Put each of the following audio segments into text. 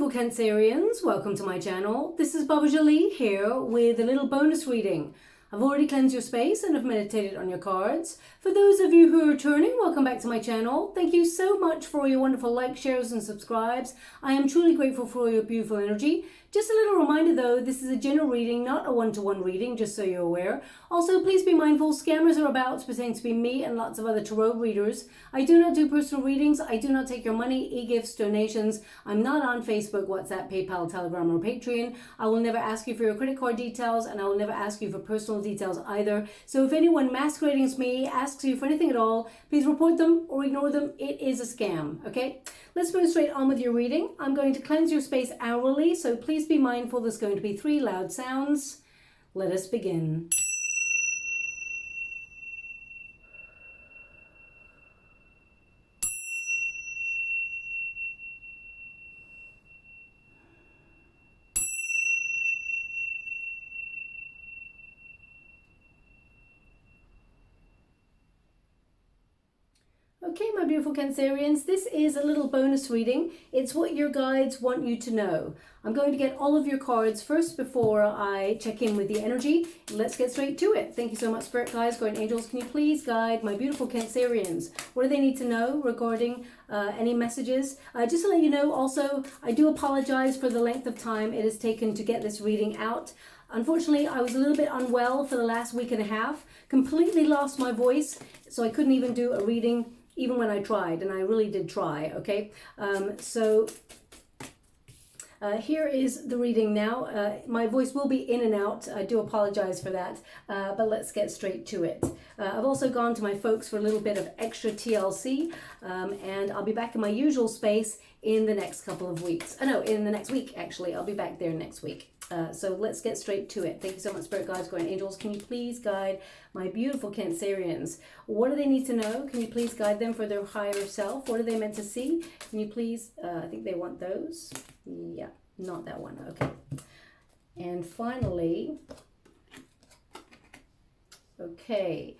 beautiful Cancerians, welcome to my channel. This is Baba Jolie here with a little bonus reading. I've already cleansed your space and have meditated on your cards. For those of you who are returning, welcome back to my channel. Thank you so much for your wonderful likes, shares and subscribes. I am truly grateful for your beautiful energy. Just a little reminder though, this is a general reading, not a one-to-one reading, just so you're aware. Also, please be mindful, scammers are about to pretend to be me and lots of other tarot readers. I do not do personal readings. I do not take your money, e-gifts, donations. I'm not on Facebook, WhatsApp, PayPal, Telegram or Patreon. I will never ask you for your credit card details and I will never ask you for personal details either. So if anyone masquerading as me asks you for anything at all, please report them or ignore them. It is a scam, okay? Let's move straight on with your reading. I'm going to cleanse your space hourly, so please be mindful there's going to be 3 loud sounds. Let us begin. Okay, my beautiful Cancerians, this is a little bonus reading. It's what your guides want you to know. I'm going to get all of your cards first before I check in with the energy. Let's get straight to it. Thank you so much, Spirit Guides, Guardian Angels. Can you please guide my beautiful Cancerians? What do they need to know regarding any messages? Just to let you know, also, I do apologize for the length of time it has taken to get this reading out. Unfortunately, I was a little bit unwell for the last week and a half, completely lost my voice, so I couldn't even do a reading even when I tried, and I really did try, okay? Here is the reading now. My voice will be in and out. I do apologize for that, but let's get straight to it. I've also gone to my folks for a little bit of extra TLC, and I'll be back in my usual space in the next couple of weeks. No, in the next week, actually. I'll be back there next week. So let's get straight to it. Thank you so much, Spirit Guides, Guardian Angels. Can you please guide my beautiful Cancerians? What do they need to know? Can you please guide them for their higher self? What are they meant to see? Can you please, I think they want those. Yeah, not that one. Okay. And finally, okay.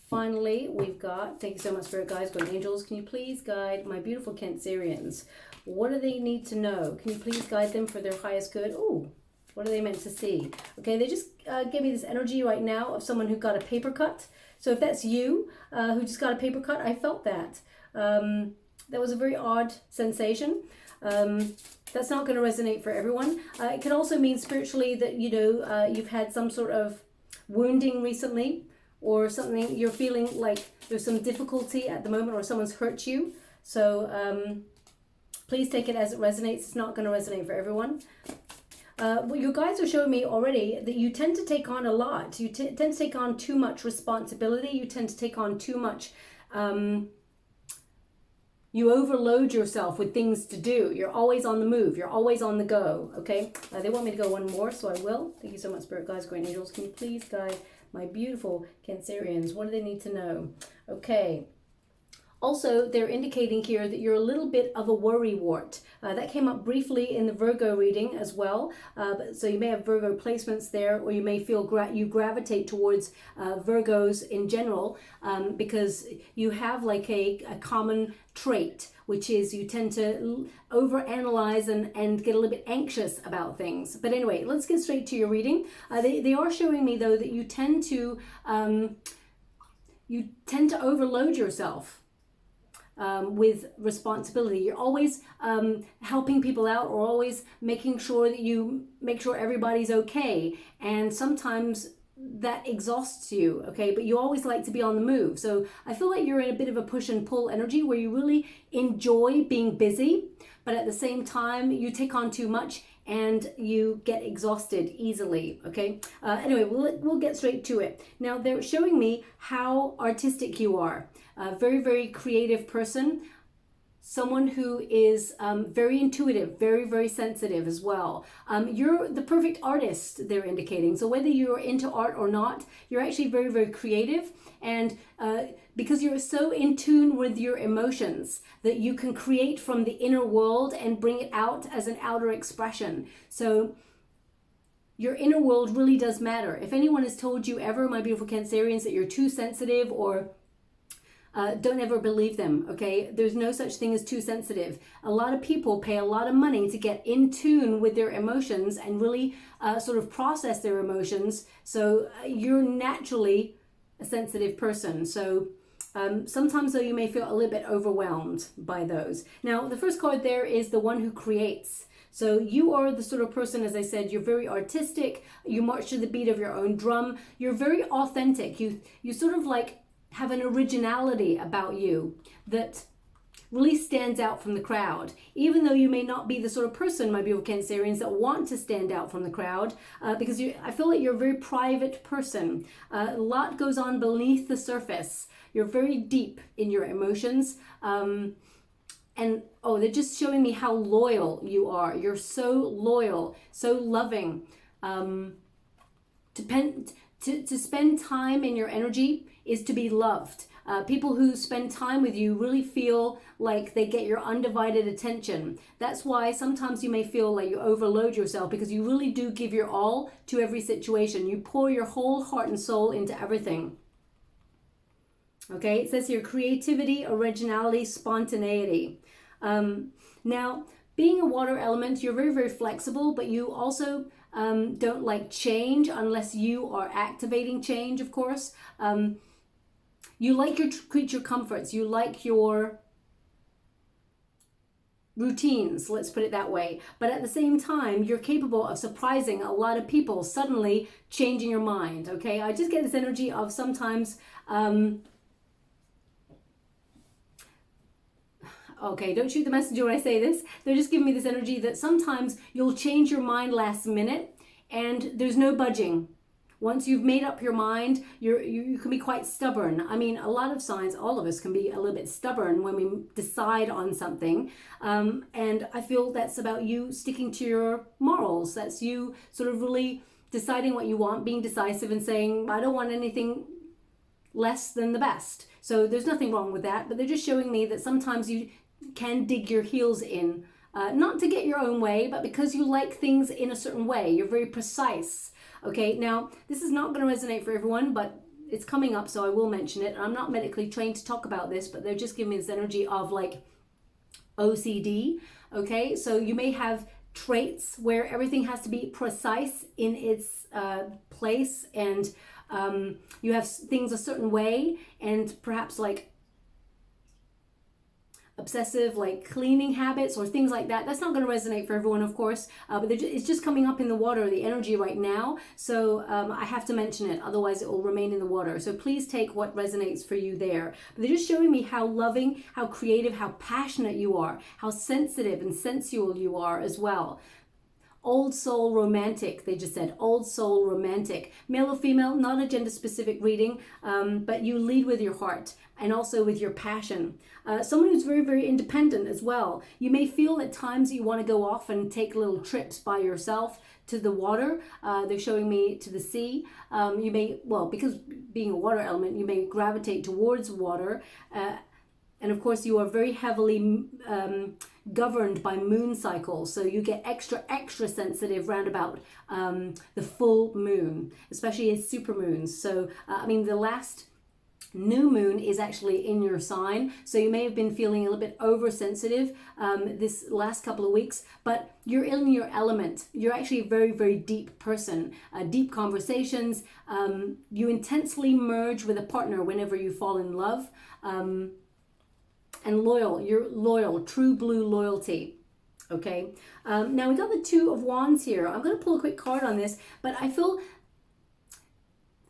Finally, we've got, thank you so much, Spirit Guides, Guardian Angels. Can you please guide my beautiful Cancerians? What do they need to know? Can you please guide them for their highest good? Ooh. What are they meant to see? Okay, they just gave me this energy right now of someone who got a paper cut. So if that's you who just got a paper cut, I felt that. That was a very odd sensation. That's not going to resonate for everyone. It can also mean spiritually that, you know, you've had some sort of wounding recently or something. You're feeling like there's some difficulty at the moment or someone's hurt you. So please take it as it resonates. It's not going to resonate for everyone. Well, your guides are showing me already that you tend to take on a lot. You tend to take on too much responsibility. You tend to take on too much. You overload yourself with things to do. You're always on the move. You're always on the go. Okay. They want me to go one more, so I will. Thank you so much, Spirit Guides, Guardian Angels. Can you please guide my beautiful Cancerians? What do they need to know? Okay. Also, they're indicating here that you're a little bit of a worrywart. That came up briefly in the Virgo reading as well. So you may have Virgo placements there, or you may feel you gravitate towards Virgos in general because you have like a common trait, which is you tend to overanalyze and get a little bit anxious about things. But anyway, let's get straight to your reading. They are showing me though that you tend to overload yourself. With responsibility. You're always helping people out or always making sure that you make sure everybody's okay. And sometimes that exhausts you, okay? But you always like to be on the move. So I feel like you're in a bit of a push and pull energy where you really enjoy being busy, but at the same time, you take on too much and you get exhausted easily, okay? Anyway, we'll get straight to it. Now, they're showing me how artistic you are. A very, very creative person. Someone who is very intuitive, very, very sensitive as well. You're the perfect artist, they're indicating. So whether you're into art or not, you're actually very, very creative. And because you're so in tune with your emotions that you can create from the inner world and bring it out as an outer expression. So your inner world really does matter. If anyone has told you ever, my beautiful Cancerians, that you're too sensitive or don't ever believe them, okay? There's no such thing as too sensitive. A lot of people pay a lot of money to get in tune with their emotions and really sort of process their emotions. So you're naturally a sensitive person. So sometimes though you may feel a little bit overwhelmed by those. Now the first card there is the one who creates. So you are the sort of person, as I said, you're very artistic, you march to the beat of your own drum, you're very authentic, you sort of like have an originality about you that really stands out from the crowd. Even though you may not be the sort of person, my beautiful Cancerians, that want to stand out from the crowd, because I feel like you're a very private person. A lot goes on beneath the surface. You're very deep in your emotions. And oh, they're just showing me how loyal you are. You're so loyal, so loving. To spend time in your energy is to be loved. People who spend time with you really feel like they get your undivided attention. That's why sometimes you may feel like you overload yourself, because you really do give your all to every situation. You pour your whole heart and soul into everything. Okay, it says here creativity, originality, spontaneity. Now, being a water element, you're very, very flexible, but you also don't like change unless you are activating change, of course. You like your creature comforts. You like your routines, let's put it that way. But at the same time, you're capable of surprising a lot of people, suddenly changing your mind, okay? I just get this energy of sometimes... okay, don't shoot the messenger when I say this. They're just giving me this energy that sometimes you'll change your mind last minute and there's no budging. Once you've made up your mind, you can be quite stubborn. I mean, a lot of signs, all of us can be a little bit stubborn when we decide on something. And I feel that's about you sticking to your morals. That's you sort of really deciding what you want, being decisive and saying, I don't want anything less than the best. So there's nothing wrong with that, but they're just showing me that sometimes you can dig your heels in, not to get your own way, but because you like things in a certain way. You're very precise. Okay, now this is not going to resonate for everyone, but it's coming up, so I will mention it. I'm not medically trained to talk about this, but they're just giving me this energy of like OCD. Okay, so you may have traits where everything has to be precise in its place, and you have things a certain way, and perhaps like obsessive like cleaning habits or things like that. That's not going to resonate for everyone, of course, but it's just coming up in the water, the energy right now. So I have to mention it, otherwise it will remain in the water. So please take what resonates for you there. But they're just showing me how loving, how creative, how passionate you are, how sensitive and sensual you are as well. Old soul romantic, they just said, old soul romantic. Male or female, not a gender specific reading, but you lead with your heart and also with your passion. Someone who's very, very independent as well. You may feel at times that you want to go off and take little trips by yourself to the water. They're showing me to the sea. You may, well, because being a water element, you may gravitate towards water. And of course, you are very heavily governed by moon cycles. So you get extra sensitive round about the full moon, especially in supermoons. So, I mean, the last new moon is actually in your sign. So you may have been feeling a little bit oversensitive this last couple of weeks, but you're in your element. You're actually a very, very deep person. Deep conversations. You intensely merge with a partner whenever you fall in love. And loyal, you're loyal, true blue loyalty. Okay, now we got the Two of Wands here. I'm going to pull a quick card on this, but I feel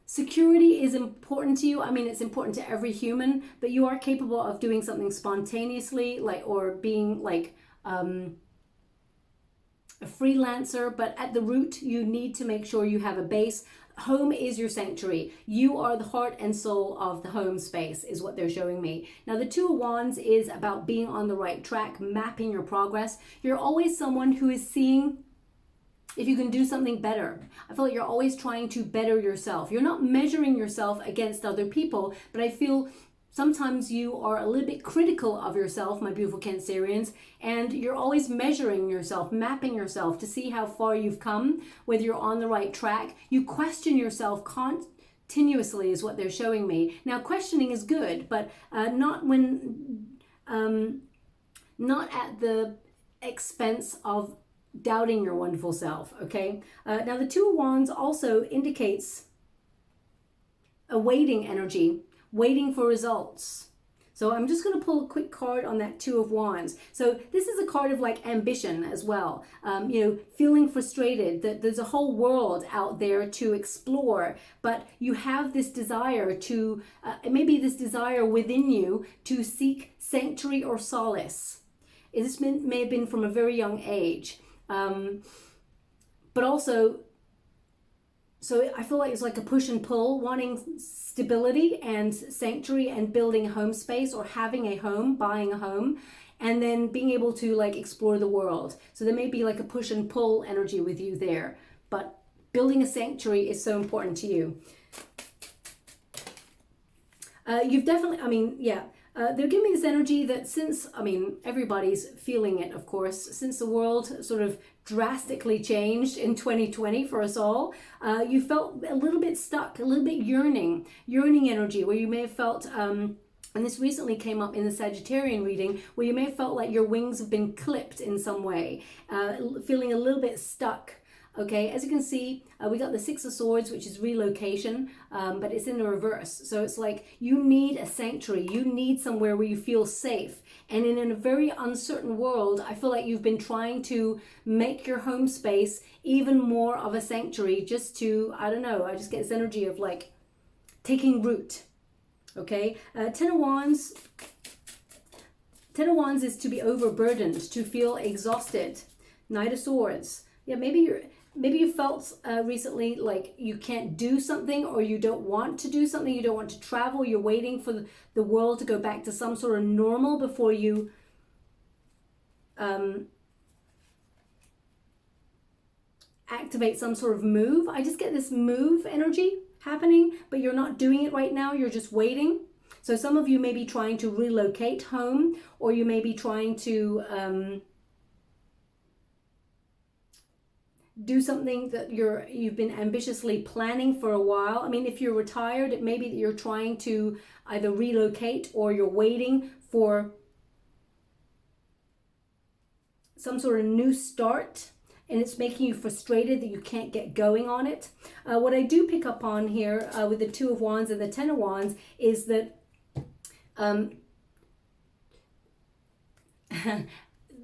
security is important to you. I mean, it's important to every human, but you are capable of doing something spontaneously, like, or being like a freelancer, but at the root, you need to make sure you have a base. Home is your sanctuary. You are the heart and soul of the home space, is what they're showing me. Now, the Two of Wands is about being on the right track, mapping your progress. You're always someone who is seeing if you can do something better. I feel like you're always trying to better yourself. You're not measuring yourself against other people, but I feel sometimes you are a little bit critical of yourself, my beautiful Cancerians, and you're always measuring yourself, mapping yourself to see how far you've come, whether you're on the right track. You question yourself continuously is what they're showing me. Now, questioning is good, but not when, not at the expense of doubting your wonderful self, okay? Now, the Two of Wands also indicates a waiting energy, waiting for results. So I'm just going to pull a quick card on that Two of Wands. So this is a card of like ambition as well. You know, feeling frustrated that there's a whole world out there to explore, but you have this desire to, maybe this desire within you to seek sanctuary or solace. This may have been from a very young age. But also, so I feel like it's like a push and pull, wanting stability and sanctuary and building home space or having a home, buying a home, and then being able to like explore the world. So there may be like a push and pull energy with you there, but building a sanctuary is so important to you. You've definitely, I mean, yeah, they're giving me this energy that since, I mean, everybody's feeling it, of course, since the world sort of drastically changed in 2020 for us all, you felt a little bit stuck, a little bit yearning energy, where you may have felt, and this recently came up in the Sagittarian reading, where you may have felt like your wings have been clipped in some way, feeling a little bit stuck. Okay, as you can see, we got the Six of Swords, which is relocation, but it's in the reverse. So it's like you need a sanctuary. You need somewhere where you feel safe. And in a very uncertain world, I feel like you've been trying to make your home space even more of a sanctuary just to, I don't know, I just get this energy of like taking root. Okay, Ten of Wands. Ten of Wands is to be overburdened, to feel exhausted. Knight of Swords. Yeah, maybe you felt recently like you can't do something, or you don't want to do something, you don't want to travel, you're waiting for the world to go back to some sort of normal before you activate some sort of move. I just get this move energy happening, but you're not doing it right now, you're just waiting. So some of you may be trying to relocate home, or you may be trying to do something that you've been ambitiously planning for a while. I mean, if you're retired, it may be that you're trying to either relocate, or you're waiting for some sort of new start, and it's making you frustrated that you can't get going on it. What I do pick up on here with the Two of Wands and the Ten of Wands is that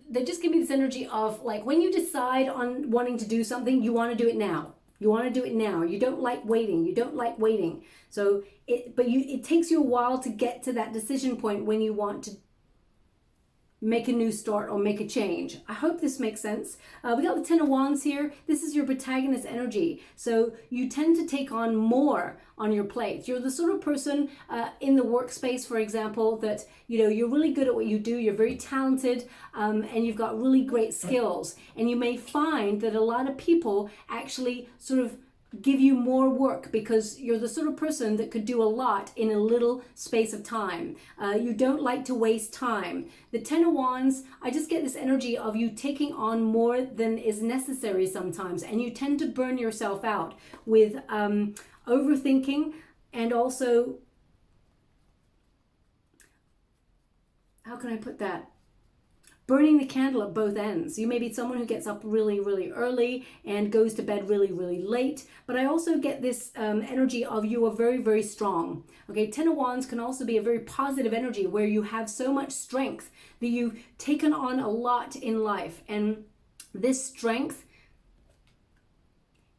they just give me this energy of like, when you decide on wanting to do something, you want to do it now. You want to do it now. You don't like waiting. You don't like waiting. So it takes you a while to get to that decision point when you want to make a new start or make a change. I hope this makes sense. We got the Ten of Wands here. This is your protagonist energy. So you tend to take on more on your plate. You're the sort of person in the workspace, for example, that, you know, you're really good at what you do. You're very talented, and you've got really great skills. And you may find that a lot of people actually sort of give you more work because you're the sort of person that could do a lot in a little space of time. You don't like to waste time. The Ten of Wands, I just get this energy of you taking on more than is necessary sometimes, and you tend to burn yourself out with overthinking, and also, how can I put that? Burning the candle at both ends. You may be someone who gets up really, really early and goes to bed really, really late. But I also get this energy of you are very, very strong. Okay, Ten of Wands can also be a very positive energy where you have so much strength that you've taken on a lot in life. And this strength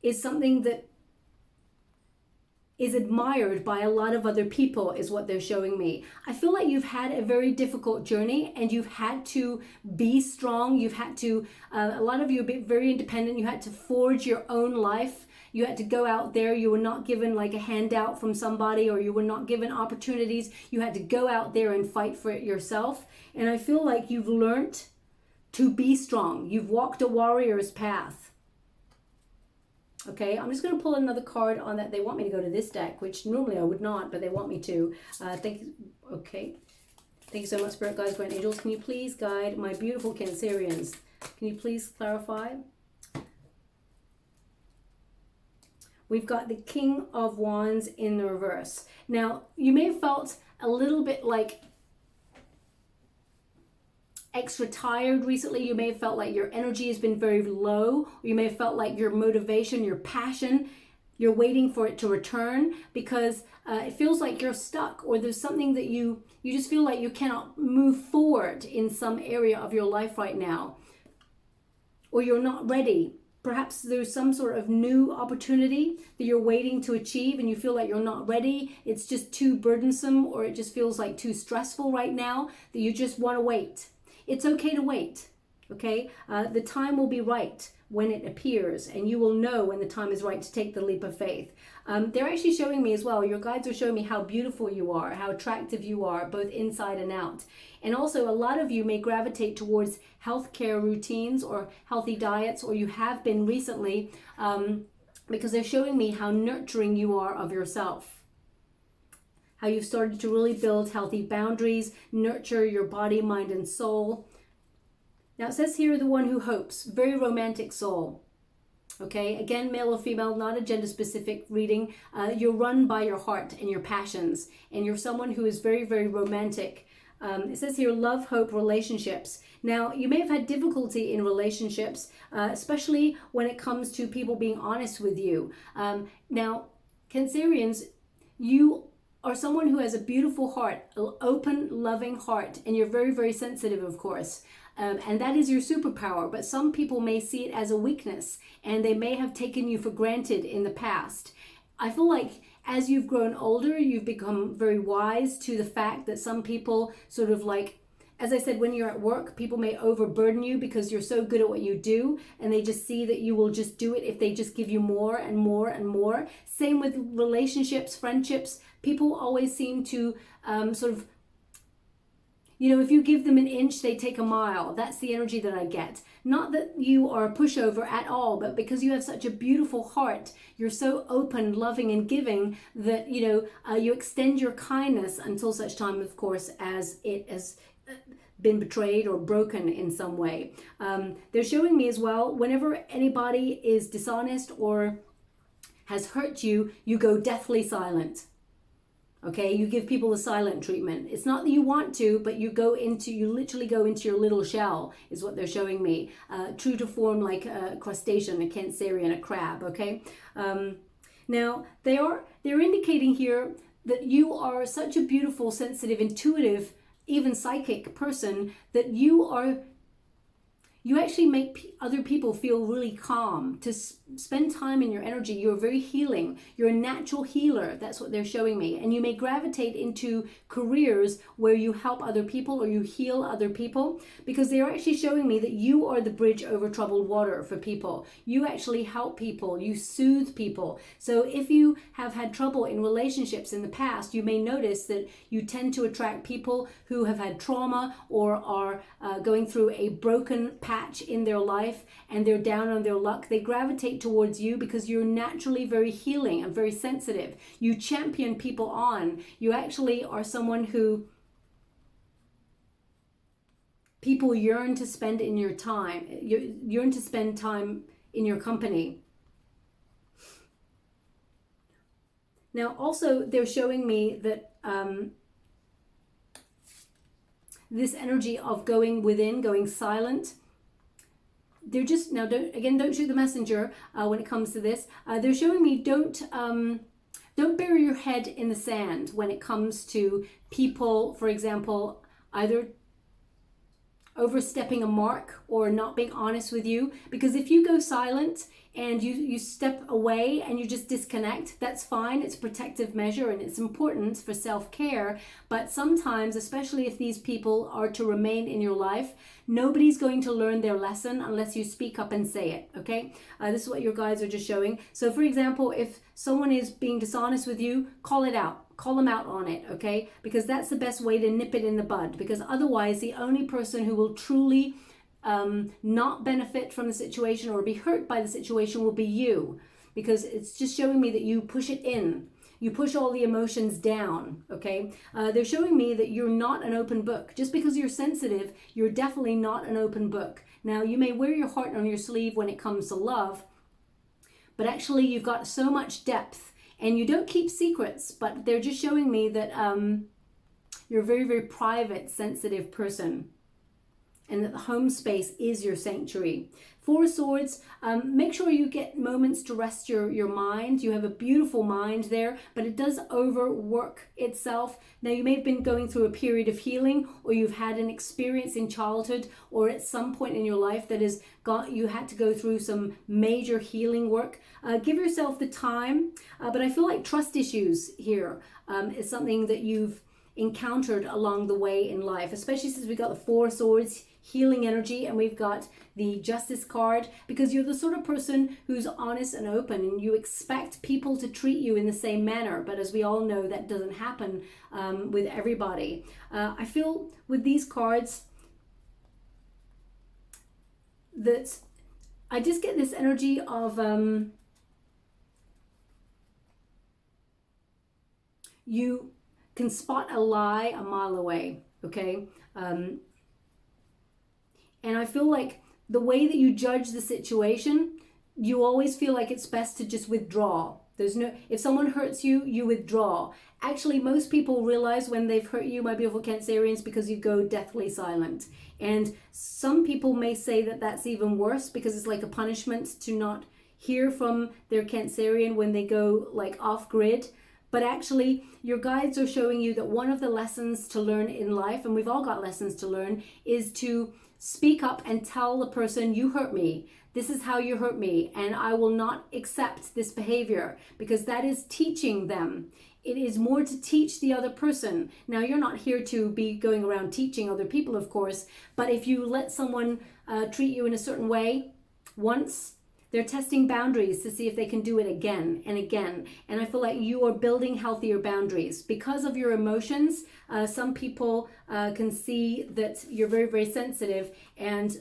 is something that is admired by a lot of other people, is what they're showing me. I feel like you've had a very difficult journey, and you've had to be strong. You've had to, a lot of you are very independent. You had to forge your own life. You had to go out there. You were not given like a handout from somebody, or you were not given opportunities. You had to go out there and fight for it yourself. And I feel like you've learned to be strong. You've walked a warrior's path. Okay, I'm just going to pull another card on that. They want me to go to this deck, which normally I would not, but they want me to. Thank you. Okay. Thank you so much, Spirit Guides, Grand Angels. Can you please guide my beautiful Cancerians? Can you please clarify? we've got the King of Wands in the reverse. Now, you may have felt a little bit like extra tired recently. You may have felt like your energy has been very low. Or you may have felt like your motivation, your passion, you're waiting for it to return because it feels like you're stuck, or there's something that you just feel like you cannot move forward in some area of your life right now, or you're not ready. Perhaps there's some sort of new opportunity that you're waiting to achieve and you feel like you're not ready. It's just too burdensome, or it just feels like too stressful right now that you just want to wait. It's okay to wait, okay? The time will be right when it appears, and you will know when the time is right to take the leap of faith. They're actually showing me as well, your guides are showing me how beautiful you are, how attractive you are, both inside and out. And also, a lot of you may gravitate towards healthcare routines or healthy diets, or you have been recently, because they're showing me how nurturing you are of yourself. How you've started to really build healthy boundaries, nurture your body, mind, and soul. Now it says here, the one who hopes, very romantic soul. Okay, again, male or female, not a gender specific reading. You're run by your heart and your passions, and you're someone who is very, very romantic. It says here, love, hope, relationships. Now, you may have had difficulty in relationships, especially when it comes to people being honest with you. Now, Cancerians, you are someone who has a beautiful heart, an open, loving heart, and you're very, very sensitive, of course. And that is your superpower, but some people may see it as a weakness, and they may have taken you for granted in the past. I feel like as you've grown older, you've become very wise to the fact that some people sort of like, as I said, when you're at work, people may overburden you because you're so good at what you do, and they just see that you will just do it if they just give you more and more and more. Same with relationships, friendships. People always seem to sort of, you know, if you give them an inch, they take a mile. That's the energy that I get. Not that you are a pushover at all, but because you have such a beautiful heart, you're so open, loving, and giving that, you know, you extend your kindness until such time, of course, as it has been betrayed or broken in some way. They're showing me as well, whenever anybody is dishonest or has hurt you, you go deathly silent. Okay, you give people the silent treatment. It's not that you want to, but you literally go into your little shell, is what they're showing me. True to form, like a crustacean, a Cancerian, a crab, okay? Now, they're indicating here that you are such a beautiful, sensitive, intuitive, even psychic person that you actually make other people feel really calm. To spend time in your energy, you're very healing. You're a natural healer. That's what they're showing me. And you may gravitate into careers where you help other people or you heal other people, because they are actually showing me that you are the bridge over troubled water for people. You actually help people. You soothe people. So if you have had trouble in relationships in the past, you may notice that you tend to attract people who have had trauma or are going through a broken patch in their life and they're down on their luck. They gravitate towards you because you're naturally very healing and very sensitive. You champion people on. You actually are someone who people yearn to spend in your time. You yearn to spend time in your company. Now also they're showing me that this energy of going within, going silent, they're just, now don't shoot the messenger when it comes to this. They're showing me don't bury your head in the sand when it comes to people, for example, either overstepping a mark or not being honest with you. Because if you go silent and you step away and you just disconnect, that's fine. It's a protective measure and it's important for self-care. But sometimes, especially if these people are to remain in your life, nobody's going to learn their lesson unless you speak up and say it, okay? This is what your guides are just showing. So for example, if someone is being dishonest with you, call it out. Call them out on it, okay? Because that's the best way to nip it in the bud. Because otherwise, the only person who will truly not benefit from the situation or be hurt by the situation will be you, because it's just showing me that you push it in. You push all the emotions down, okay? They're showing me that you're not an open book. Just because you're sensitive, you're definitely not an open book. Now, you may wear your heart on your sleeve when it comes to love, but actually you've got so much depth, and you don't keep secrets, but they're just showing me that you're a very, very private, sensitive person, and that the home space is your sanctuary. Four of Swords, make sure you get moments to rest your mind. You have a beautiful mind there, but it does overwork itself. Now, you may have been going through a period of healing, or you've had an experience in childhood or at some point in your life that has you had to go through some major healing work. Give yourself the time, but I feel like trust issues here is something that you've encountered along the way in life, especially since we got the Four of Swords, healing energy, and we've got the Justice card, because you're the sort of person who's honest and open, and you expect people to treat you in the same manner, but as we all know, that doesn't happen with everybody. I feel with these cards that I just get this energy of you can spot a lie a mile away, okay? And I feel like the way that you judge the situation, you always feel like it's best to just withdraw. There's no, if someone hurts you, you withdraw. Actually, most people realize when they've hurt you, my beautiful Cancerians, because you go deathly silent. And some people may say that that's even worse, because it's like a punishment to not hear from their Cancerian when they go like off grid. But actually, your guides are showing you that one of the lessons to learn in life, and we've all got lessons to learn, is to speak up and tell the person, you hurt me. This is how you hurt me, and I will not accept this behavior, because that is teaching them. It is more to teach the other person. Now, you're not here to be going around teaching other people, of course, but if you let someone treat you in a certain way once, they're testing boundaries to see if they can do it again and again. And I feel like you are building healthier boundaries. Because of your emotions, some people can see that you're very, very sensitive. And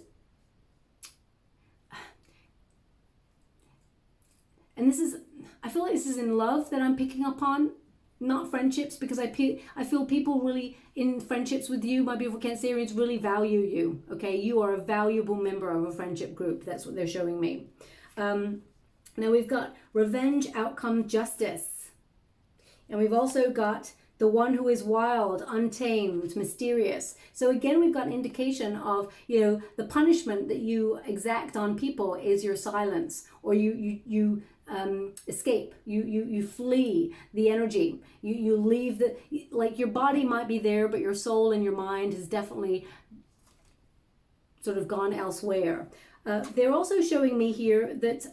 this is, I feel like this is in love that I'm picking up on, not friendships, because I feel people really, in friendships with you, my beautiful Cancerians, really value you, okay? You are a valuable member of a friendship group. That's what they're showing me. Now we've got revenge, outcome, justice. And we've also got the one who is wild, untamed, mysterious. So again, we've got an indication of, you know, the punishment that you exact on people is your silence, or you escape, you flee the energy, you leave the, like your body might be there, but your soul and your mind has definitely sort of gone elsewhere. They're also showing me here that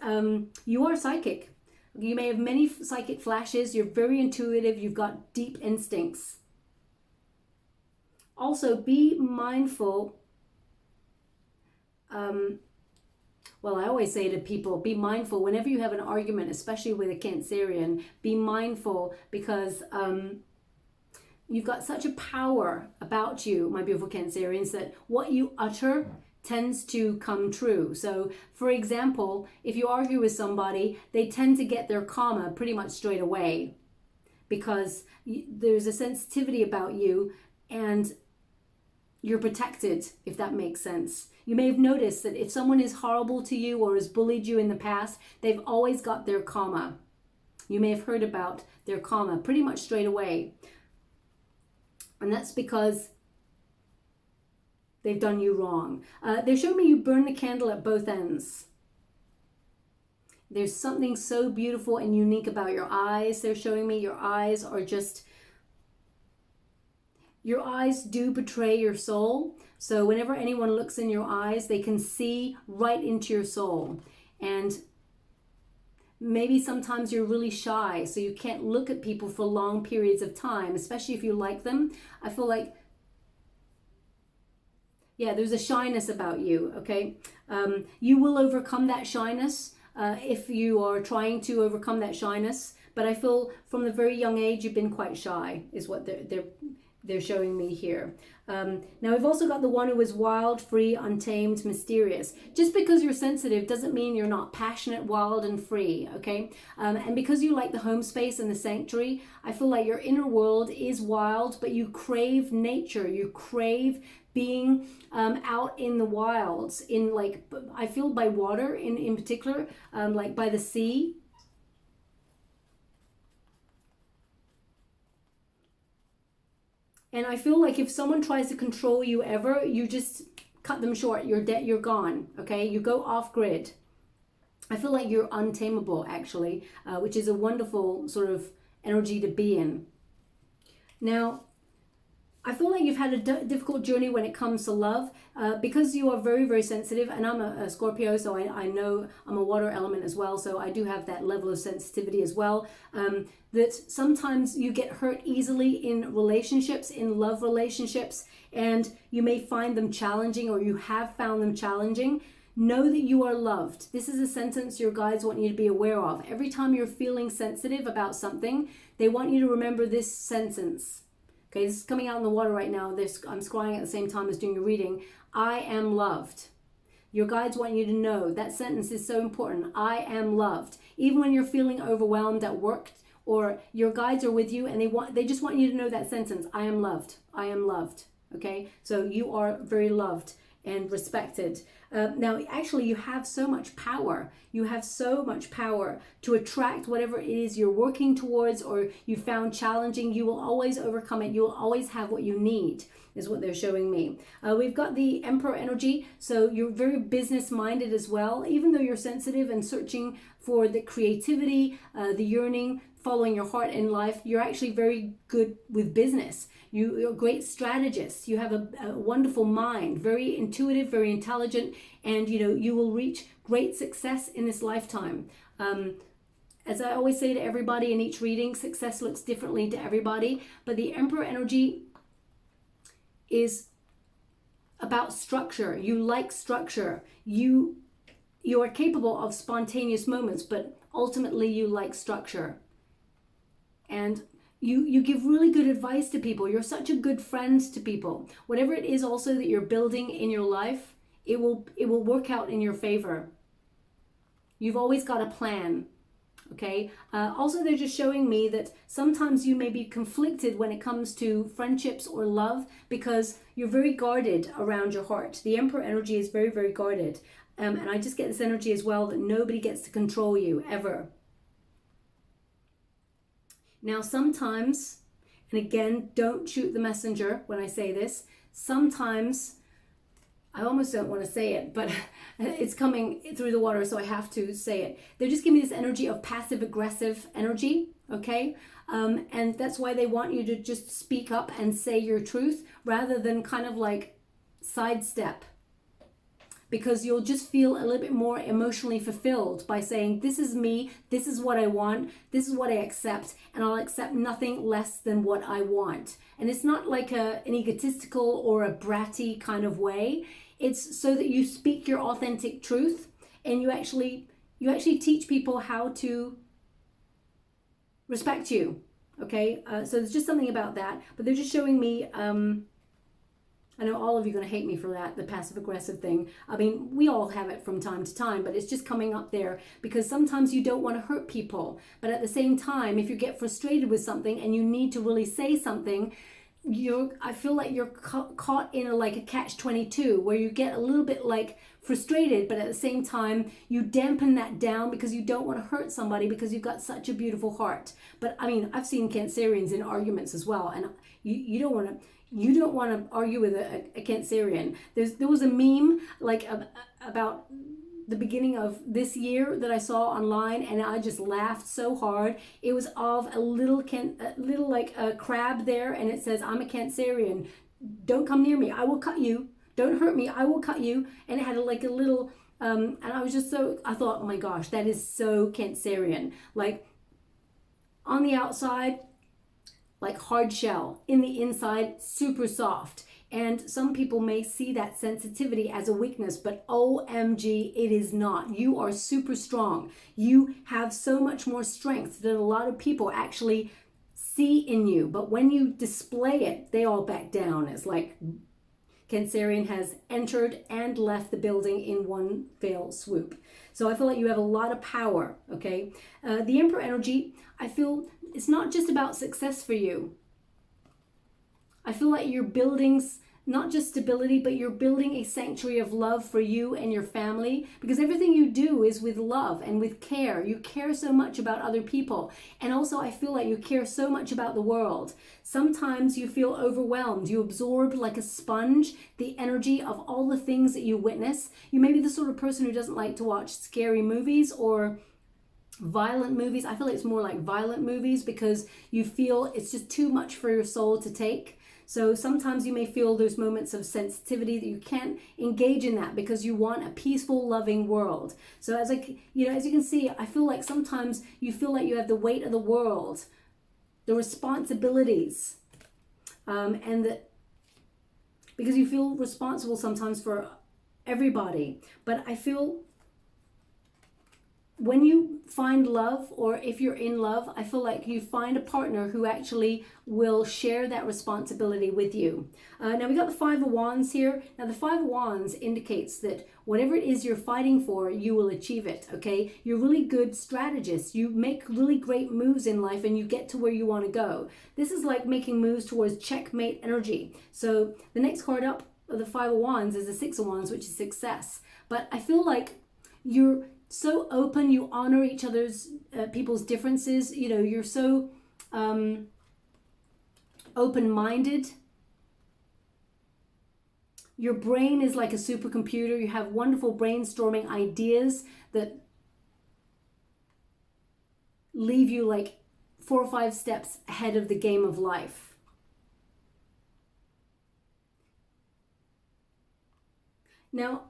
you are psychic. You may have many psychic flashes. You're very intuitive. You've got deep instincts. Also, be mindful. Well, I always say to people, be mindful whenever you have an argument, especially with a Cancerian. Be mindful, because you've got such a power about you, my beautiful Cancerians, that what you utter tends to come true. So, for example, if you argue with somebody, they tend to get their karma pretty much straight away, because there's a sensitivity about you and you're protected, if that makes sense. You may have noticed that if someone is horrible to you or has bullied you in the past, they've always got their karma. You may have heard about their karma pretty much straight away. And that's because they've done you wrong. They're showing me you burn the candle at both ends. There's something so beautiful and unique about your eyes. They're showing me your eyes are just, your eyes do betray your soul. So whenever anyone looks in your eyes, they can see right into your soul. And maybe sometimes you're really shy, so you can't look at people for long periods of time, especially if you like them. I feel like, yeah, there's a shyness about you, okay? You will overcome that shyness if you are trying to overcome that shyness. But I feel from the very young age, you've been quite shy, is what they're showing me here. Now we've also got the one who is wild, free, untamed, mysterious. Just because you're sensitive doesn't mean you're not passionate, wild, and free, okay? And because you like the home space and the sanctuary, I feel like your inner world is wild, but you crave nature, you crave being out in the wilds, in like, I feel by water in particular, like by the sea. And I feel like if someone tries to control you ever, you just cut them short. You're dead, you're gone, okay? You go off grid. I feel like you're untamable, actually, which is a wonderful sort of energy to be in. Now, I feel like you've had a difficult journey when it comes to love, because you are very, very sensitive, and I'm a Scorpio, so I know I'm a water element as well, so I do have that level of sensitivity as well, that sometimes you get hurt easily in relationships, in love relationships, and you may find them challenging, or you have found them challenging. Know that you are loved. This is a sentence your guides want you to be aware of. Every time you're feeling sensitive about something, they want you to remember this sentence. Okay, this is coming out in the water right now. I'm scrying at the same time as doing your reading. I am loved. Your guides want you to know that sentence is so important. I am loved. Even when you're feeling overwhelmed at work, or your guides are with you and they just want you to know that sentence. I am loved. I am loved. Okay, so you are very loved and respected. Now, actually, you have so much power. You have so much power to attract whatever it is you're working towards or you found challenging. You will always overcome it. You will always have what you need, is what they're showing me. We've got the Emperor energy, so you're very business-minded as well. Even though you're sensitive and searching for the creativity, the yearning, following your heart in life, you're actually very good with business. You're a great strategist. You have a wonderful mind, very intuitive, very intelligent, and you will reach great success in this lifetime. As I always say to everybody in each reading, success looks differently to everybody, but the Emperor energy is about structure. You like structure. You are capable of spontaneous moments, but ultimately you like structure. And you give really good advice to people. You're such a good friend to people. Whatever it is also that you're building in your life, it will work out in your favor. You've always got a plan, okay? Also, they're just showing me that sometimes you may be conflicted when it comes to friendships or love because you're very guarded around your heart. The Emperor energy is very, very guarded. And I just get this energy as well that nobody gets to control you, ever. Now, sometimes, and again, don't shoot the messenger when I say this, sometimes, I almost don't want to say it, but it's coming through the water, so I have to say it. They're just giving me this energy of passive-aggressive energy, okay? And that's why they want you to just speak up and say your truth rather than kind of like sidestep. Because you'll just feel a little bit more emotionally fulfilled by saying, this is me, this is what I want, this is what I accept, and I'll accept nothing less than what I want. And it's not like an egotistical or a bratty kind of way. It's so that you speak your authentic truth, and you actually teach people how to respect you, okay? So there's just something about that, but they're just showing me, I know all of you are going to hate me for that, the passive-aggressive thing. I mean, we all have it from time to time, but it's just coming up there because sometimes you don't want to hurt people. But at the same time, if you get frustrated with something and you need to really say something, I feel like you're caught in like a catch-22 where you get a little bit like frustrated, but at the same time, you dampen that down because you don't want to hurt somebody because you've got such a beautiful heart. But I mean, I've seen Cancerians in arguments as well, and you don't want to... You don't want to argue with a Cancerian. There was a meme like about the beginning of this year that I saw online, and I just laughed so hard. It was of a little like a crab there, and it says, "I'm a Cancerian. Don't come near me. I will cut you. Don't hurt me. I will cut you." And it had like a little, and I was just I thought, oh my gosh, that is so Cancerian. Like on the outside, like hard shell, in the inside, super soft. And some people may see that sensitivity as a weakness, but OMG, it is not. You are super strong. You have so much more strength than a lot of people actually see in you. But when you display it, they all back down. It's like Cancerian has entered and left the building in one fell swoop. So I feel like you have a lot of power, okay? The Emperor energy, I feel it's not just about success for you. I feel like you're building not just stability, but you're building a sanctuary of love for you and your family, because everything you do is with love and with care. You care so much about other people. And also I feel like you care so much about the world. Sometimes you feel overwhelmed. You absorb like a sponge the energy of all the things that you witness. You may be the sort of person who doesn't like to watch scary movies or violent movies. I feel like it's more like violent movies because you feel it's just too much for your soul to take. So sometimes you may feel those moments of sensitivity that you can't engage in that because you want a peaceful, loving world. So as as you can see, I feel like sometimes you feel like you have the weight of the world, the responsibilities, and that because you feel responsible sometimes for everybody. But I feel when you find love, or if you're in love, I feel like you find a partner who actually will share that responsibility with you. Now we got the Five of Wands here. Now the Five of Wands indicates that whatever it is you're fighting for, you will achieve it, okay? You're really good strategists. You make really great moves in life and you get to where you want to go. This is like making moves towards checkmate energy. So the next card up of the Five of Wands is the Six of Wands, which is success. But I feel like you're so open, you honor each other's people's differences, you're so open-minded. Your brain is like a supercomputer. You have wonderful brainstorming ideas that leave you like 4 or 5 steps ahead of the game of life. Now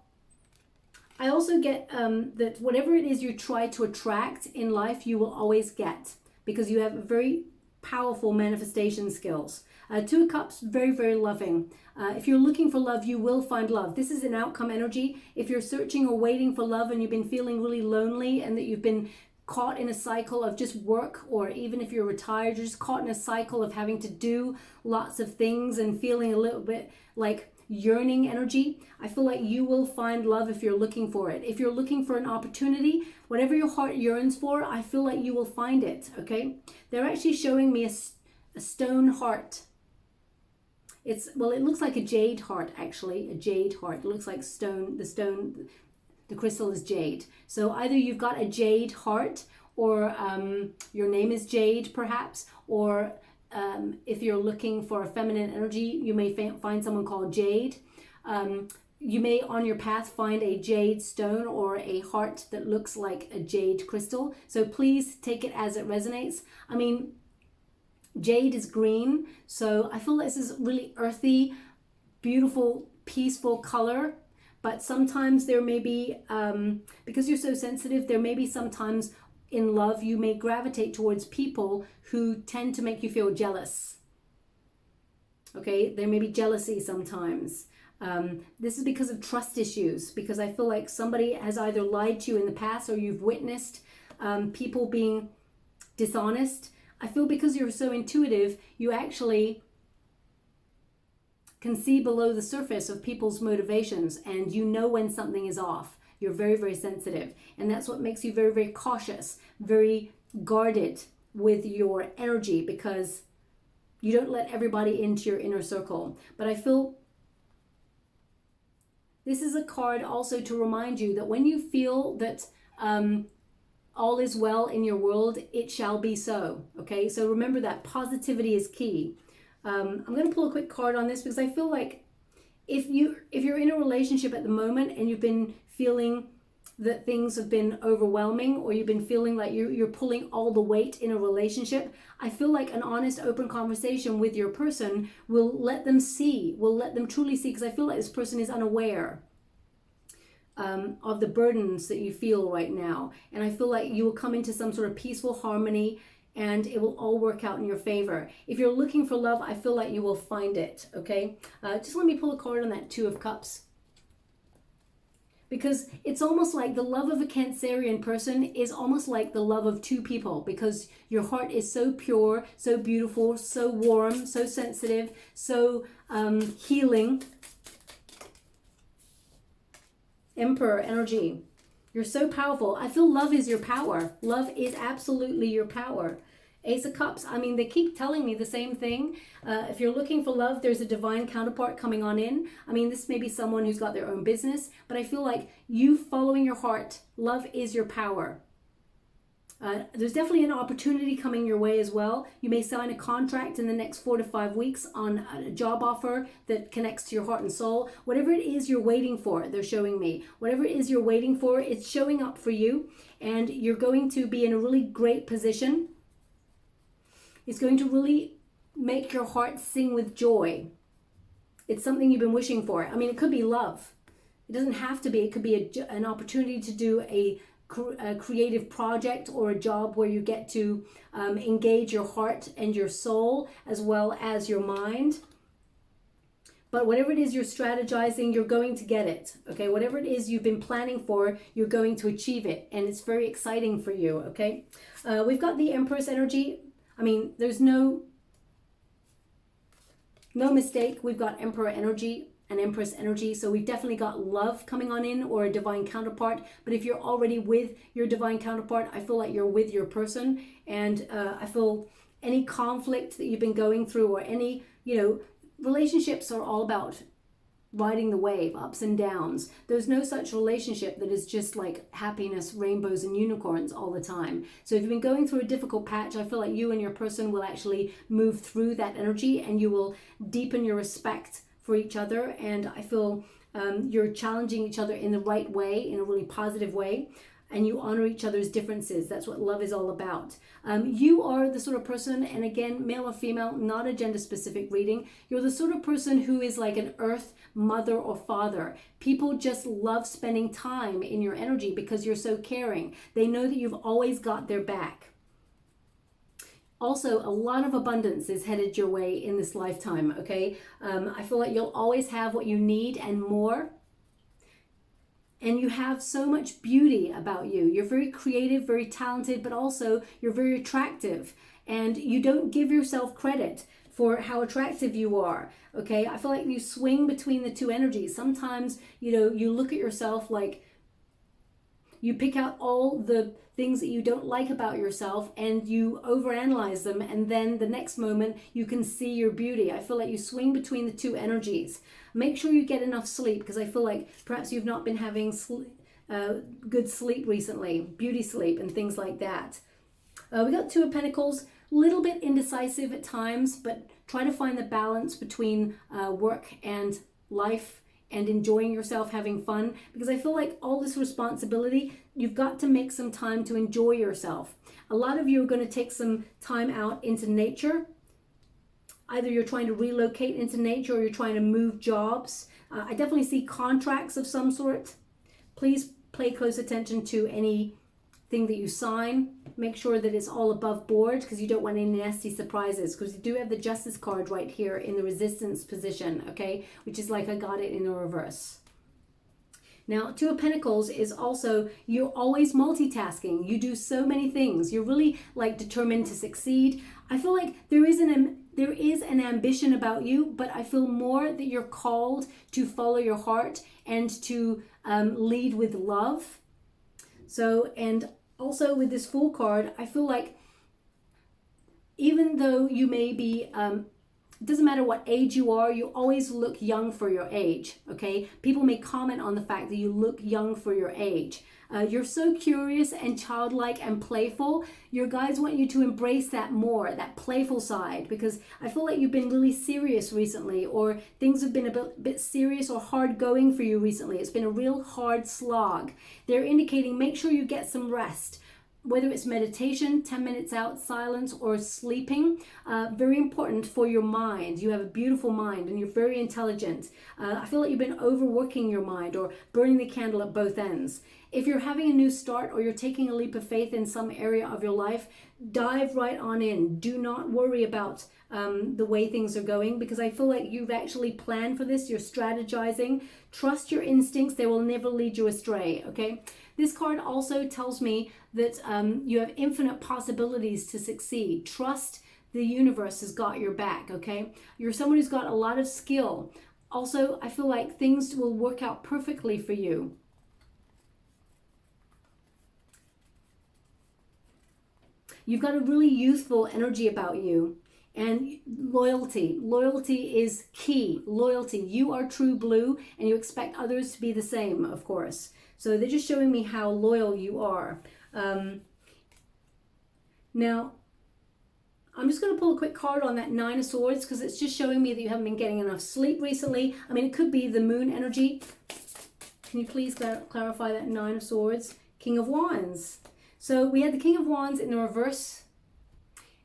I also get that whatever it is you try to attract in life, you will always get, because you have very powerful manifestation skills. Two of Cups, very, very loving. If you're looking for love, you will find love. This is an outcome energy. If you're searching or waiting for love and you've been feeling really lonely and that you've been caught in a cycle of just work, or even if you're retired, you're just caught in a cycle of having to do lots of things and feeling a little bit like yearning energy, I feel like you will find love if you're looking for it. If you're looking for an opportunity, whatever your heart yearns for, I feel like you will find it, okay? They're actually showing me a stone heart. It looks like a jade heart, actually, a jade heart. It looks like stone, the crystal is jade. So either you've got a jade heart, or your name is Jade, perhaps, or if you're looking for a feminine energy, you may find someone called Jade. You may on your path find a jade stone or a heart that looks like a jade crystal. So please take it as it resonates. I mean, jade is green, so I feel this is really earthy, beautiful, peaceful color. But sometimes there may be, because you're so sensitive, there may be sometimes in love, you may gravitate towards people who tend to make you feel jealous. Okay, there may be jealousy sometimes. This is because of trust issues, because I feel like somebody has either lied to you in the past, or you've witnessed people being dishonest. I feel because you're so intuitive, you actually can see below the surface of people's motivations, and you know when something is off. You're very, very sensitive. And that's what makes you very, very cautious, very guarded with your energy, because you don't let everybody into your inner circle. But I feel this is a card also to remind you that when you feel that all is well in your world, it shall be so. Okay, so remember that positivity is key. I'm going to pull a quick card on this because I feel like if you're in a relationship at the moment and you've been feeling that things have been overwhelming, or you've been feeling like you're pulling all the weight in a relationship, I feel like an honest, open conversation with your person will let them truly see, because I feel like this person is unaware of the burdens that you feel right now. And I feel like you will come into some sort of peaceful harmony, and it will all work out in your favor. If you're looking for love, I feel like you will find it, okay? Just let me pull a card on that Two of Cups. Because it's almost like the love of a Cancerian person is almost like the love of two people, because your heart is so pure, so beautiful, so warm, so sensitive, so healing. Emperor energy. You're so powerful. I feel love is your power. Love is absolutely your power. Ace of Cups, I mean, they keep telling me the same thing. If you're looking for love, there's a divine counterpart coming on in. I mean, this may be someone who's got their own business, but I feel like you following your heart, love is your power. There's definitely an opportunity coming your way as well. You may sign a contract in the next 4 to 5 weeks on a job offer that connects to your heart and soul. Whatever it is you're waiting for, they're showing me. Whatever it is you're waiting for, it's showing up for you. And you're going to be in a really great position. It's going to really make your heart sing with joy. It's something you've been wishing for. I mean, it could be love. It doesn't have to be. It could be an opportunity to do a creative project or a job where you get to engage your heart and your soul as well as your mind. But whatever it is you're strategizing, you're going to get it. Okay, whatever it is you've been planning for, you're going to achieve it, and it's very exciting for you. Okay, we've got the Empress energy. I mean, there's no mistake. We've got Emperor energy and Empress energy, so we've definitely got love coming on in, or a divine counterpart. But if you're already with your divine counterpart, I feel like you're with your person, and I feel any conflict that you've been going through, or any, relationships are all about riding the wave, ups and downs. There's no such relationship that is just like happiness, rainbows and unicorns all the time. So if you've been going through a difficult patch, I feel like you and your person will actually move through that energy, and you will deepen your respect for each other. And I feel you're challenging each other in the right way, in a really positive way, and you honor each other's differences. That's what love is all about. You are the sort of person, and again, male or female, not a gender specific reading, you're the sort of person who is like an earth mother or father. People just love spending time in your energy because you're so caring. They know that you've always got their back. Also, a lot of abundance is headed your way in this lifetime, okay? I feel like you'll always have what you need and more. And you have so much beauty about you. You're very creative, very talented, but also you're very attractive. And you don't give yourself credit for how attractive you are, okay? I feel like you swing between the two energies. Sometimes, you look at yourself like you pick out all the things that you don't like about yourself and you overanalyze them, and then the next moment you can see your beauty. I feel like you swing between the two energies. Make sure you get enough sleep, because I feel like perhaps you've not been having good sleep recently, beauty sleep and things like that. We got Two of Pentacles, little bit indecisive at times, but try to find the balance between work and life and enjoying yourself, having fun, because I feel like all this responsibility, you've got to make some time to enjoy yourself. A lot of you are going to take some time out into nature. Either you're trying to relocate into nature, or you're trying to move jobs. I definitely see contracts of some sort. Please pay close attention to anything that you sign. Make sure that it's all above board, because you don't want any nasty surprises, because you do have the Justice card right here in the Resistance position, okay, which is like I got it in the reverse. Now, Two of Pentacles is also, you're always multitasking. You do so many things. You're really like determined to succeed. I feel like there is an ambition about you, but I feel more that you're called to follow your heart and to lead with love. So, and also with this Fool card, I feel like even though you may be, it doesn't matter what age you are, you always look young for your age, okay? People may comment on the fact that you look young for your age. You're so curious and childlike and playful. Your guides want you to embrace that more, that playful side, because I feel like you've been really serious recently, or things have been a bit serious or hard going for you recently. It's been a real hard slog. They're indicating make sure you get some rest. Whether it's meditation, 10 minutes out, silence, or sleeping, very important for your mind. You have a beautiful mind and you're very intelligent. I feel like you've been overworking your mind or burning the candle at both ends. If you're having a new start or you're taking a leap of faith in some area of your life, dive right on in. Do not worry about the way things are going, because I feel like you've actually planned for this. You're strategizing. Trust your instincts. They will never lead you astray, okay? This card also tells me that you have infinite possibilities to succeed. Trust the universe has got your back, okay? You're someone who's got a lot of skill. Also, I feel like things will work out perfectly for you. You've got a really youthful energy about you. And loyalty. Loyalty is key. Loyalty. You are true blue and you expect others to be the same, of course. So they're just showing me how loyal you are. Now, I'm just going to pull a quick card on that Nine of Swords because it's just showing me that you haven't been getting enough sleep recently. I mean, it could be the moon energy. Can you please clarify that Nine of Swords? King of Wands. So we had the King of Wands in the reverse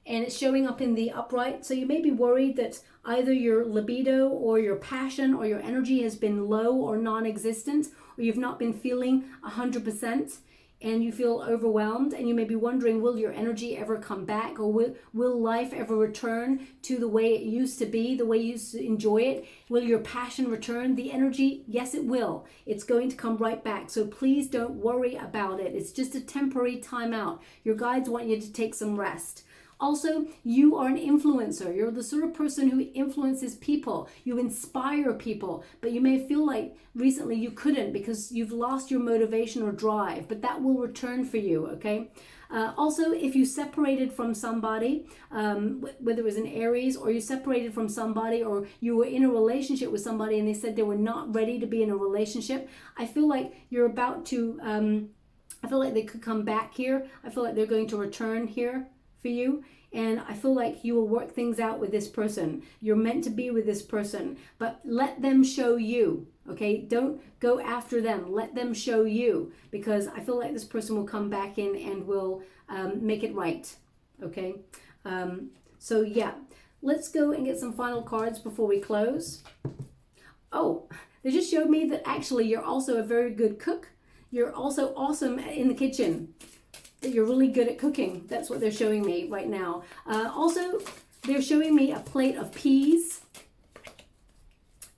and it's showing up in the upright. So you may be worried that either your libido or your passion or your energy has been low or non-existent, or you've not been feeling 100%. And you feel overwhelmed, and you may be wondering, will your energy ever come back, or will life ever return to the way it used to be, the way you used to enjoy it? Will your passion return? The energy, yes, it will. It's going to come right back. So please don't worry about it. It's just a temporary timeout. Your guides want you to take some rest. Also, you are an influencer. You're the sort of person who influences people. You inspire people, but you may feel like recently you couldn't because you've lost your motivation or drive, but that will return for you, okay? Also, if you separated from somebody, whether it was an Aries or you separated from somebody or you were in a relationship with somebody and they said they were not ready to be in a relationship, I feel like you're about to, I feel like they could come back here. I feel like they're going to return here for you, and I feel like you will work things out with this person. You're meant to be with this person, but let them show you, okay? Don't go after them. Let them show you, because I feel like this person will come back in and will make it right, okay? So yeah, let's go and get some final cards before we close. Oh, they just showed me that actually you're also a very good cook. You're also awesome in the kitchen. You're really good at cooking. That's what they're showing me right now. Also, they're showing me a plate of peas.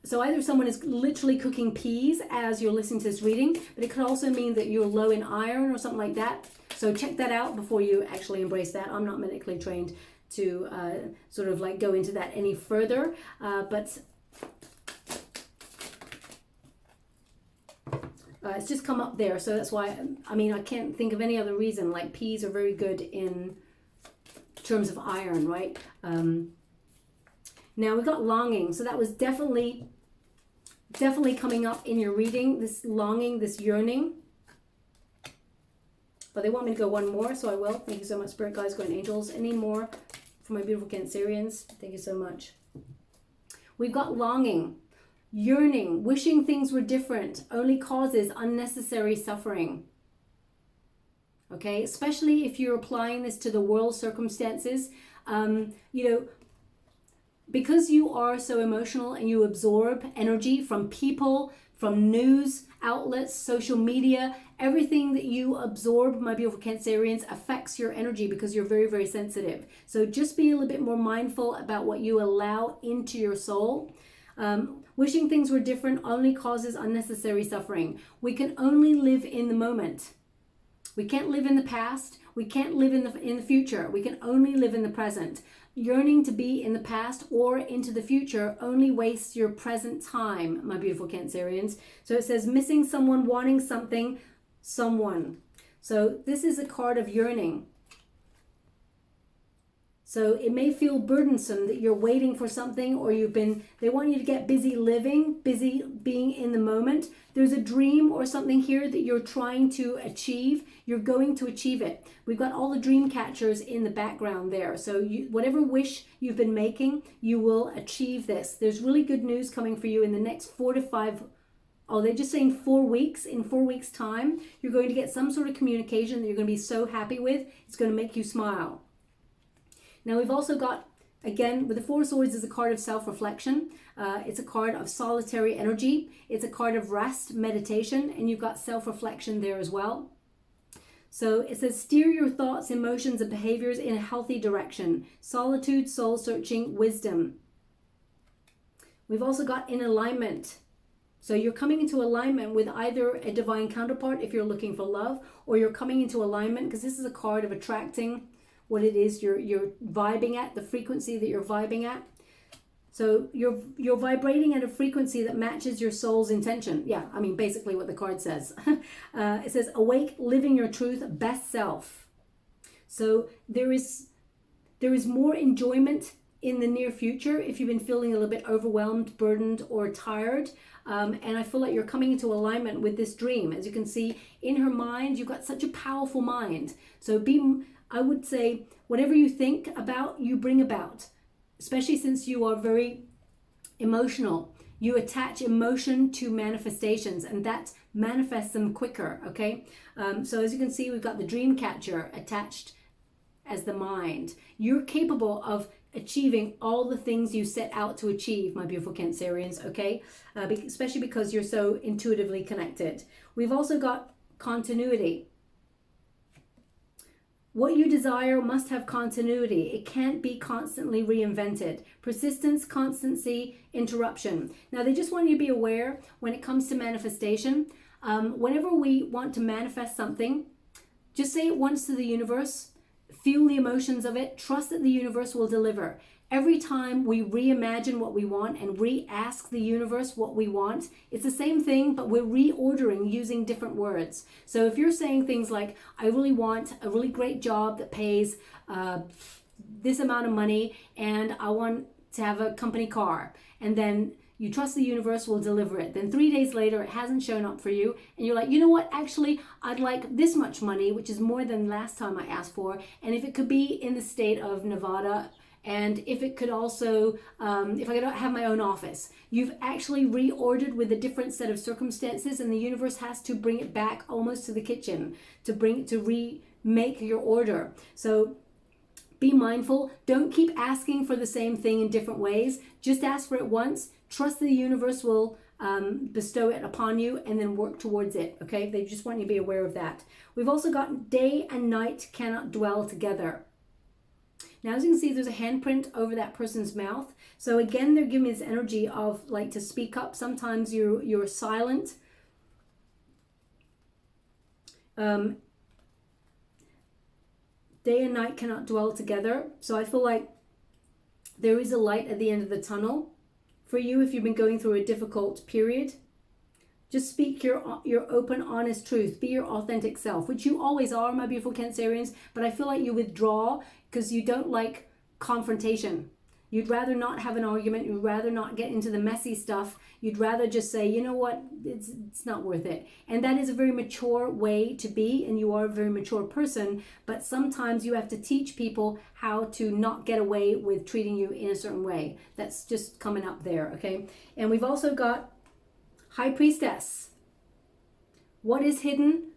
So either someone is literally cooking peas as you're listening to this reading, but it could also mean that you're low in iron or something like that. So check that out before you actually embrace that. I'm not medically trained to sort of like go into that any further, but it's just come up there, so that's why, I mean, I can't think of any other reason. Like, peas are very good in terms of iron, right? Now, we've got longing, so that was definitely coming up in your reading, this longing, this yearning. But they want me to go one more, so I will. Thank you so much, Spirit Guides, Guardian Angels. Any more for my beautiful Cancerians? Thank you so much. We've got longing. Yearning, wishing things were different, only causes unnecessary suffering. Okay, especially if you're applying this to the world circumstances. You know, because you are so emotional and you absorb energy from people, from news outlets, social media, everything that you absorb, my beautiful Cancerians, affects your energy because you're very, very sensitive. So just be a little bit more mindful about what you allow into your soul. Wishing things were different only causes unnecessary suffering. We can only live in the moment. We can't live in the past. We can't live in the future. We can only live in the present. Yearning to be in the past or into the future only wastes your present time, my beautiful Cancerians. So it says missing someone, wanting something, someone. So this is a card of yearning. So it may feel burdensome that you're waiting for something, or they want you to get busy living, busy being in the moment. There's a dream or something here that you're trying to achieve. You're going to achieve it. We've got all the dream catchers in the background there. So whatever wish you've been making, you will achieve this. There's really good news coming for you in the next 4 to 5. Oh, they're just saying 4 weeks. In 4 weeks' time, you're going to get some sort of communication that you're going to be so happy with. It's going to make you smile. Now we've also got, again, with the Four of Swords is a card of self-reflection. It's a card of solitary energy. It's a card of rest, meditation, and you've got self-reflection there as well. So it says, steer your thoughts, emotions, and behaviors in a healthy direction. Solitude, soul-searching, wisdom. We've also got in alignment. So you're coming into alignment with either a divine counterpart if you're looking for love, or you're coming into alignment because this is a card of attracting what it is you're vibing at, the frequency that you're vibing at. So you're vibrating at a frequency that matches your soul's intention. Yeah, I mean, basically what the card says. It says, awake, living your truth, best self. So there is more enjoyment in the near future if you've been feeling a little bit overwhelmed, burdened, or tired. And I feel like you're coming into alignment with this dream. As you can see, in her mind, you've got such a powerful mind. So I would say, whatever you think about, you bring about. Especially since you are very emotional. You attach emotion to manifestations, and that manifests them quicker, okay? So as you can see, we've got the dream catcher attached as the mind. You're capable of achieving all the things you set out to achieve, my beautiful Cancerians, okay? Especially because you're so intuitively connected. We've also got continuity. What you desire must have continuity. It can't be constantly reinvented. Persistence, constancy, interruption. Now, they just want you to be aware when it comes to manifestation. Whenever we want to manifest something, just say it once to the universe. Feel the emotions of it. Trust that the universe will deliver. Every time we reimagine what we want and re-ask the universe what we want, it's the same thing, but we're reordering using different words. So if you're saying things like, I really want a really great job that pays this amount of money, and I want to have a company car, and then you trust the universe will deliver it. Then 3 days later, it hasn't shown up for you. And you're like, you know what? Actually, I'd like this much money, which is more than last time I asked for. And if it could be in the state of Nevada, and if it could also, if I could have my own office. You've actually reordered with a different set of circumstances, and the universe has to bring it back almost to the kitchen to remake your order. So be mindful. Don't keep asking for the same thing in different ways. Just ask for it once. Trust the universe will bestow it upon you, and then work towards it, okay? They just want you to be aware of that. We've also got day and night cannot dwell together. Now, as you can see, there's a handprint over that person's mouth. So again, they're giving me this energy of like to speak up. Sometimes you're silent. Day and night cannot dwell together. So I feel like there is a light at the end of the tunnel for you if you've been going through a difficult period. Just speak your open, honest truth. Be your authentic self, which you always are, my beautiful Cancerians. But I feel like you withdraw because you don't like confrontation. You'd rather not have an argument. You'd rather not get into the messy stuff. You'd rather just say, you know what, it's not worth it. And that is a very mature way to be, and you are a very mature person. But sometimes you have to teach people how to not get away with treating you in a certain way. That's just coming up there, okay? And we've also got High Priestess. What is hidden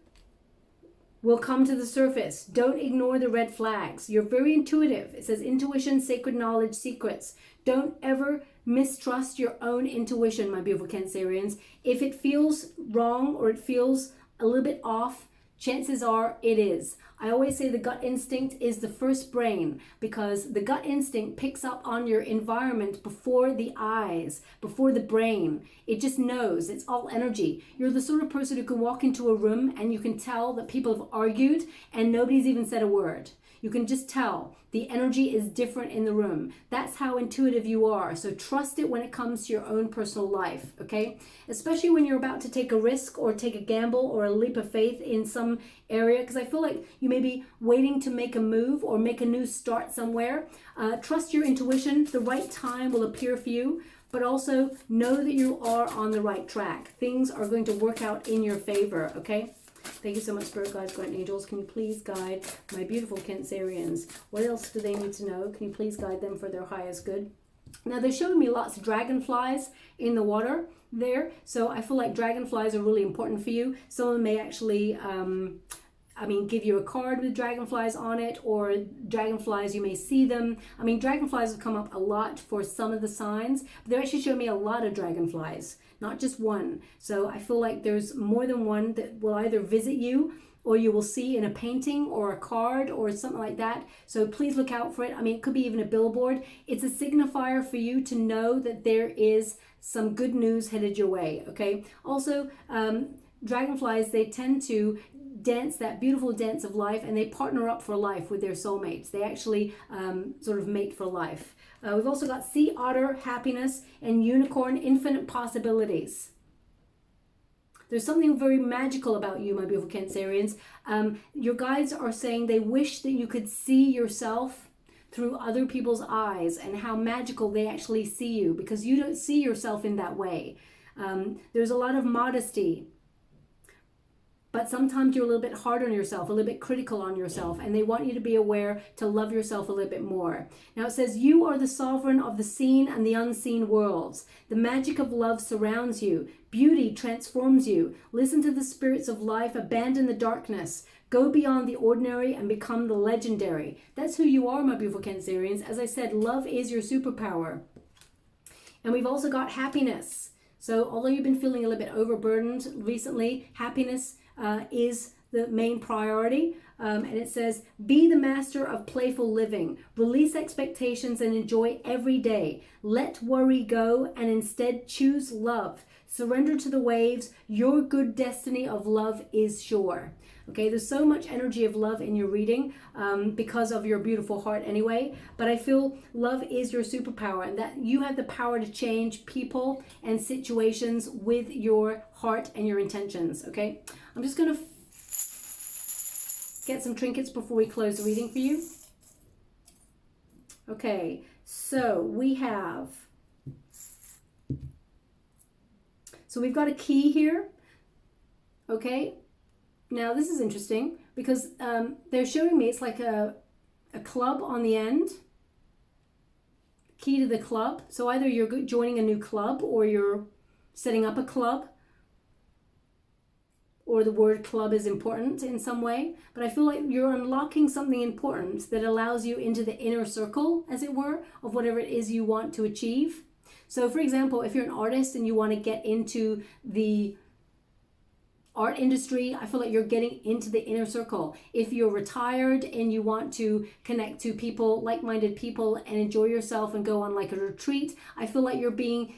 will come to the surface. Don't ignore the red flags. You're very intuitive. It says intuition, sacred knowledge, secrets. Don't ever mistrust your own intuition, my beautiful Cancerians. If it feels wrong or it feels a little bit off, chances are it is. I always say the gut instinct is the first brain, because the gut instinct picks up on your environment before the eyes, before the brain. It just knows. It's all energy. You're the sort of person who can walk into a room and you can tell that people have argued and nobody's even said a word. You can just tell the energy is different in the room. That's how intuitive you are. So trust it when it comes to your own personal life, okay? Especially when you're about to take a risk or take a gamble or a leap of faith in some area, because I feel like you may be waiting to make a move or make a new start somewhere. Trust your intuition. The right time will appear for you, but also know that you are on the right track. Things are going to work out in your favor, okay? Thank you so much, Spirit Guides, Guardian Angels. Can you please guide my beautiful Cancerians? What else do they need to know? Can you please guide them for their highest good? Now, they're showing me lots of dragonflies in the water there. So I feel like dragonflies are really important for you. Someone may actually, give you a card with dragonflies on it, or dragonflies, you may see them. I mean, dragonflies have come up a lot for some of the signs, but they're actually showing me a lot of dragonflies, not just one. So I feel like there's more than one that will either visit you, or you will see in a painting or a card or something like that. So please look out for it. I mean, it could be even a billboard. It's a signifier for you to know that there is some good news headed your way, okay? Also, dragonflies, they tend to dance that beautiful dance of life, and they partner up for life with their soulmates. They actually sort of mate for life. We've also got sea otter, happiness, and unicorn, infinite possibilities. There's something very magical about you, my beautiful Cancerians. Your guides are saying they wish that you could see yourself through other people's eyes and how magical they actually see you, because you don't see yourself in that way. There's a lot of modesty, but sometimes you're a little bit hard on yourself, a little bit critical on yourself, and they want you to be aware to love yourself a little bit more. Now it says, you are the sovereign of the seen and the unseen worlds. The magic of love surrounds you. Beauty transforms you. Listen to the spirits of life. Abandon the darkness. Go beyond the ordinary and become the legendary. That's who you are, my beautiful Cancerians. As I said, love is your superpower. And we've also got happiness. So although you've been feeling a little bit overburdened recently, happiness is the main priority. And it says, be the master of playful living. Release expectations and enjoy every day. Let worry go and instead choose love. Surrender to the waves. Your good destiny of love is sure. Okay, there's so much energy of love in your reading because of your beautiful heart anyway. But I feel love is your superpower, and that you have the power to change people and situations with your heart and your intentions. Okay, I'm just going to get some trinkets before we close the reading for you. Okay, so we have... So we've got a key here. Okay. Now this is interesting because they're showing me it's like a club on the end. Key to the club. So either you're joining a new club or you're setting up a club, or the word club is important in some way. But I feel like you're unlocking something important that allows you into the inner circle, as it were, of whatever it is you want to achieve. So for example, if you're an artist and you want to get into the art industry, I feel like you're getting into the inner circle. If you're retired and you want to connect to people, like-minded people, and enjoy yourself and go on like a retreat, I feel like you're being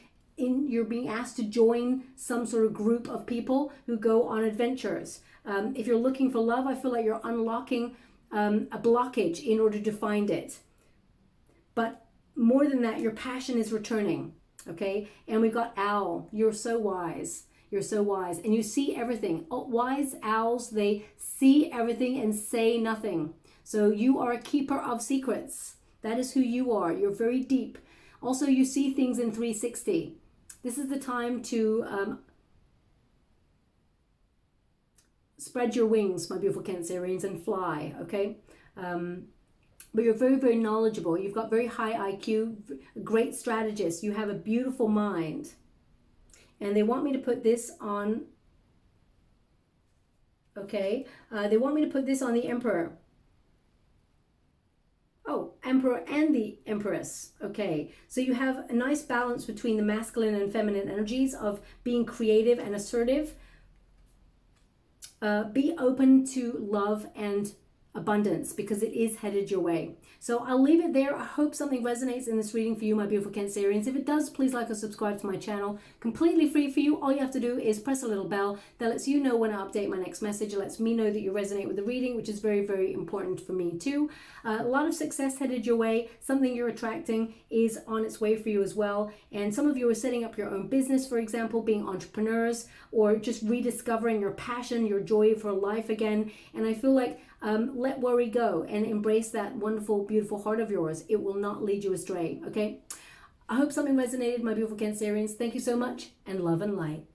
asked to join some sort of group of people who go on adventures. If you're looking for love, I feel like you're unlocking a blockage in order to find it. But more than that, your passion is returning. Okay, and we've got owl. You're so wise. You're so wise, and you see everything. Oh, wise owls, they see everything and say nothing. So you are a keeper of secrets. That is who you are. You're very deep. Also, you see things in 360. This is the time to spread your wings, my beautiful Cancerians, and fly, okay? But you're very, very knowledgeable. You've got very high IQ, great strategist. You have a beautiful mind. And they want me to put this on, okay? They want me to put this on the Emperor. Oh, Emperor and the Empress. Okay, so you have a nice balance between the masculine and feminine energies of being creative and assertive. Be open to love and abundance, because it is headed your way. So I'll leave it there. I hope something resonates in this reading for you, my beautiful Cancerians. If it does, please like or subscribe to my channel. Completely free for you. All you have to do is press a little bell that lets you know when I update my next message. It lets me know that you resonate with the reading, which is very, very important for me too. A lot of success headed your way. Something you're attracting is on its way for you as well. And some of you are setting up your own business, for example, being entrepreneurs, or just rediscovering your passion, your joy for life again. And I feel like let worry go and embrace that wonderful, beautiful heart of yours. It will not lead you astray, okay? I hope something resonated, my beautiful Cancerians. Thank you so much, and love and light.